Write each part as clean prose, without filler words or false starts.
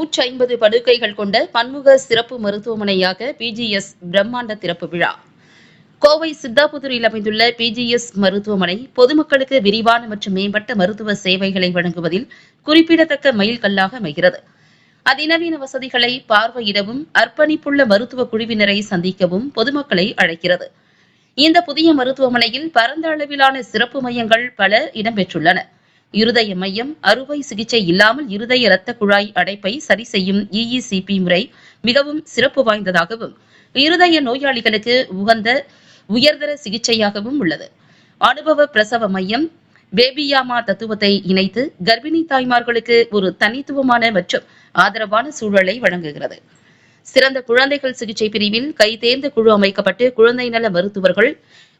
150 படுக்கைகள் கொண்ட பன்முக சிறப்பு மருத்துவமனையாக பிஜிஎஸ் பிரம்மாண்ட திறப்பு விழா. கோவை சித்தாபுதூரில் அமைந்துள்ள பிஜிஎஸ் மருத்துவமனை பொதுமக்களுக்கு விரிவான மற்றும் மேம்பட்ட மருத்துவ சேவைகளை வழங்குவதில் குறிப்பிடத்தக்க மைல்கல்லாக அமைகிறது. அதிநவீன வசதிகளை பார்வையிடவும் அர்ப்பணிப்புள்ள மருத்துவ குழுவினரை சந்திக்கவும் பொதுமக்களை அழைக்கிறது. இந்த புதிய மருத்துவமனையில் பரந்த அளவிலான சிறப்பு மையங்கள் பல இடம்பெற்றுள்ளன. இருதய மையம், அறுவை சிகிச்சை இல்லாமல் இருதய இரத்த குழாய் அடைப்பை சரி செய்யும் EECP முறை மிகவும் சிறப்பு வாய்ந்ததாகவும் இருதய நோயாளிகளுக்கு உகந்த உயர்தர சிகிச்சையாகவும் உள்ளது. அனுபவ பிரசவ மையம் பேபியாமா தத்துவத்தை இணைத்து கர்ப்பிணி தாய்மார்களுக்கு ஒரு தனித்துவமான மற்றும் ஆதரவான சூழலை வழங்குகிறது. சிறந்த குழந்தைகள் சிகிச்சை பிரிவில் கைதேர்ந்த குழு அமைக்கப்பட்டு குழந்தை நல மருத்துவர்கள்,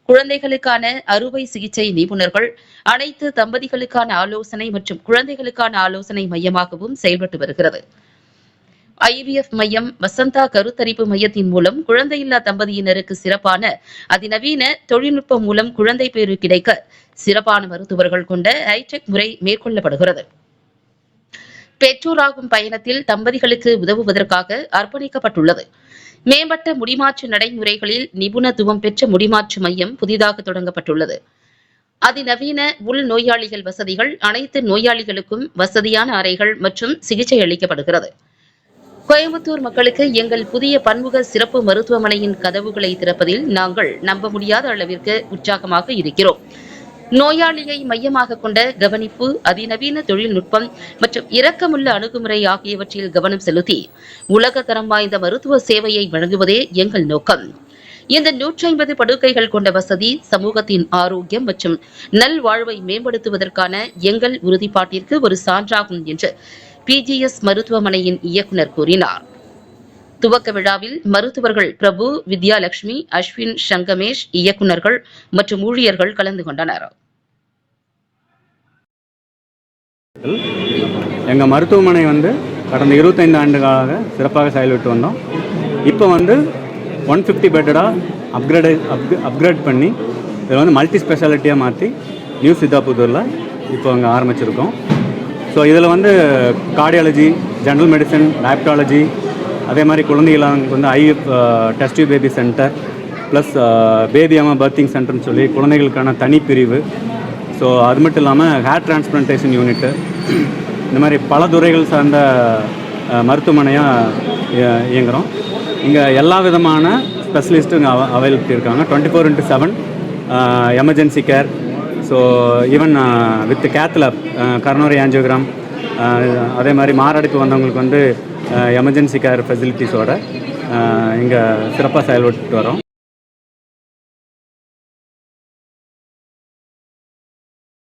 குழந்தைகளுக்கான அறுவை சிகிச்சை நிபுணர்கள், அனைத்து தம்பதிகளுக்கான ஆலோசனை மற்றும் குழந்தைகளுக்கான ஆலோசனை மையமாகவும் செயல்பட்டு வருகிறது. IVF மையம், வசந்தா கருத்தரிப்பு மையத்தின் மூலம் குழந்தையில்லா தம்பதியினருக்கு சிறப்பான அதிநவீன தொழில்நுட்பம் மூலம் குழந்தை பேறு கிடைக்க சிறப்பான மருத்துவர்கள் கொண்ட ஹைடெக் முறை மேற்கொள்ளப்படுகிறது. பெற்றோராகும் பயணத்தில் தம்பதிகளுக்கு உதவுவதற்காக அர்ப்பணிக்கப்பட்டுள்ளது. மேம்பட்ட முடிமாற்று நடைமுறைகளில் நிபுணத்துவம் பெற்ற முடிமாற்று மையம் புதிதாக தொடங்கப்பட்டுள்ளது. அதிநவீன உள் நோயாளிகள் வசதிகள், அனைத்து நோயாளிகளுக்கும் வசதியான அறைகள் மற்றும் சிகிச்சை அளிக்கப்படுகிறது. கோயம்புத்தூர் மக்களுக்கு எங்கள் புதிய பன்முக சிறப்பு மருத்துவமனையின் கதவுகளை திறப்பதில் நாங்கள் நம்ப முடியாத அளவிற்கு உற்சாகமாக இருக்கிறோம். நோயாளியை மையமாக கொண்ட கவனிப்பு, அதிநவீன தொழில்நுட்பம் மற்றும் இரக்கமுள்ள அணுகுமுறை ஆகியவற்றில் கவனம் செலுத்தி உலகத்தரம் வாய்ந்த மருத்துவ சேவையை வழங்குவதே எங்கள் நோக்கம். இந்த 150 படுக்கைகள் கொண்ட வசதி சமூகத்தின் ஆரோக்கியம் மற்றும் நல்வாழ்வை மேம்படுத்துவதற்கான எங்கள் உறுதிப்பாட்டிற்கு ஒரு சான்றாகும் என்று பிஜிஎஸ் மருத்துவமனையின் இயக்குநர் கூறினார். துவக்க விழாவில் மருத்துவர்கள் பிரபு, வித்யாலட்சுமி, அஸ்வின், சங்கமேஷ், இயக்குநர்கள் மற்றும் ஊழியர்கள் கலந்து கொண்டனர். எங்கள் மருத்துவமனை கடந்த 25 ஆண்டுகளாக சிறப்பாக செயல்பட்டு வந்தோம். இப்போ 150 பெட்டடாக அப்கிரேட் பண்ணி இதில் மல்டி ஸ்பெஷாலிட்டியாக மாற்றி நியூ சித்தாபுதூரில் இப்போ அங்கே ஆரம்பிச்சிருக்கோம். ஸோ இதில் கார்டியாலஜி, ஜென்ரல் மெடிசன், டைபட்டாலஜி, அதே மாதிரி குழந்தைகளுக்கு IVF test tube baby centre plus baby அம்மா பர்த்திங் சென்டர்னு சொல்லி குழந்தைகளுக்கான தனி பிரிவு. ஸோ அது மட்டும் இல்லாமல் ஹேர் டிரான்ஸ்பிளான்டேஷன் யூனிட்டு, இந்த மாதிரி பல துறைகள் சார்ந்த மருத்துவமனையாக இயங்குகிறோம். இங்கே எல்லா விதமான ஸ்பெஷலிஸ்ட்டும் இங்கே அவைலபிலிட்டி இருக்காங்க. 24/7 emergency care. So even with cath lab, coronary angiogram, அதே மாதிரி மாரடைப்பு வந்தவங்களுக்கு எமர்ஜென்சி கேர் ஃபெசிலிட்டிஸோடு இங்கே சிறப்பாக செயல்பட்டு வரோம்.